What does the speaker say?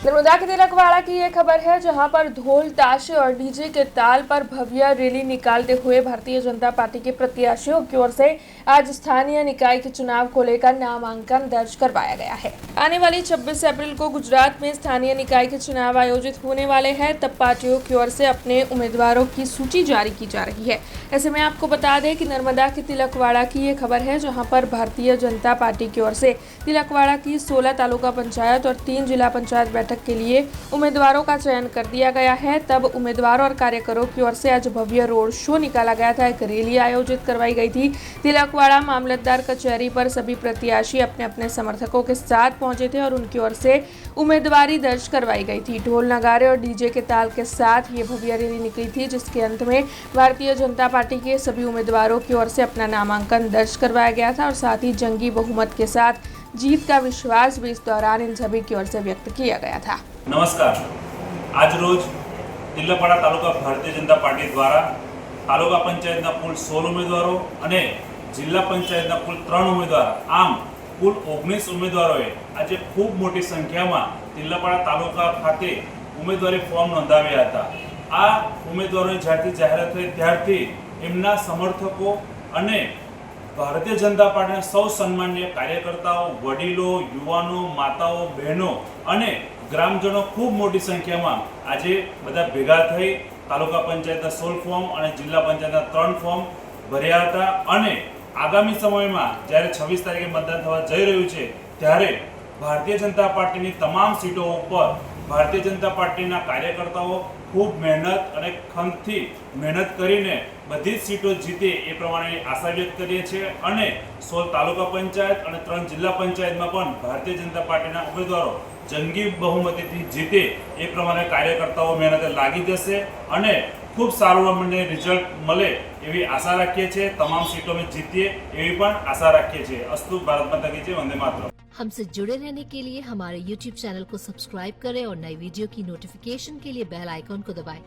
नर्मदा के तिलकवाड़ा की ये खबर है, जहां पर ढोल ताशे और डीजे के ताल पर भव्य रैली निकालते हुए भारतीय जनता पार्टी के प्रत्याशियों की ओर से आज स्थानीय निकाय के चुनाव को लेकर नामांकन दर्ज करवाया गया है। आने वाली 26 अप्रैल को गुजरात में स्थानीय निकाय के चुनाव आयोजित होने वाले हैं, तब पार्टियों की ओर से अपने उम्मीदवारों की सूची जारी की जा रही है। ऐसे में आपको बता दें कि नर्मदा के तिलकवाड़ा की ये खबर है, जहाँ पर भारतीय जनता पार्टी की ओर से तिलकवाड़ा की 16 तालुका पंचायत और 3 जिला पंचायत बैठक के लिए उम्मीदवारों का चयन कर दिया गया है। तब उम्मीदवारों और कार्यकरों की ओर से आज भव्य रोड शो निकाला गया था, एक रैली आयोजित करवाई गई थी। तिलकवाड़ा मामलतदार कचहरी पर सभी प्रत्याशी अपने अपने समर्थकों के साथ पहुंचे थे और उनकी ओर से उम्मीदवारी दर्ज करवाई गई थी। ढोल नगाड़े और डीजे के ताल के साथ ये भव्य रैली निकली थी, जिसके अंत में भारतीय जनता पार्टी के सभी उम्मीदवारों की ओर से अपना नामांकन दर्ज करवाया गया था और साथ ही जंगी बहुमत के साथ जीत का विश्वास भी इस दौरान इन सभी की ओर से व्यक्त किया गया था। नमस्कार। आज रोज तिलकवाड़ा तालुका भारतीय जनता पार्टी द्वारा तालुका पंचायतना कुल 16 उम्मीदवारों અને જિલ્લા પંચાયતના કુલ 3 ઉમેદવાર આમ કુલ 19 ઉમેદવારોએ આજે ખૂબ મોટી સંખ્યામાં तिलकवाड़ा તાલુકા ખાતે ઉમેદવારી ફોર્મ નોંધાવ્યા હતા। આ ઉમેદવારોની જ્યારથી જાહેરાત થઈ ત્યારથી એમના સમર્થકો અને ભારતીય જનતા પાર્ટીના સૌ સન્માનીય કાર્યકર્તાઓ, વડીલો, યુવાનો, માતાઓ, બહેનો અને ગ્રામજનો ખૂબ મોટી સંખ્યામાં આજે બધા ભેગા થઈ તાલુકા પંચાયતના 16 ફોર્મ અને જિલ્લા પંચાયતના 3 ફોર્મ ભર્યા હતા અને આગામી સમયમાં જ્યારે 26 તારીખે મતદાન થવા જઈ રહ્યું છે ત્યારે ભારતીય જનતા પાર્ટીની તમામ સીટો ઉપર ભારતીય જનતા પાર્ટીના કાર્યકર્તાઓ ખૂબ મહેનત અને ખંતથી મહેનત કરીને બધી જ સીટો જીતે એ પ્રમાણે આશા વ્યક્ત કરીએ છીએ અને 16 તાલુકા પંચાયત અને 3 જિલ્લા પંચાયતમાં પણ ભારતીય જનતા પાર્ટીના ઉમેદવારો જંગી બહુમતીથી જીતે એ પ્રમાણે કાર્યકર્તાઓ મહેનતે લાગી જશે અને ખૂબ સારું અમને રિઝલ્ટ મળે એવી આશા રાખીએ છીએ। તમામ સીટો में જીતીએ એવી પણ આશા રાખીએ છીએ। અસ્તુ ભારત માતા की जय, वंदे मातरम। हमसे जुड़े रहने के लिए हमारे YouTube चैनल को सब्सक्राइब करें और नई वीडियो की नोटिफिकेशन के लिए बेल आइकॉन को दबाएं।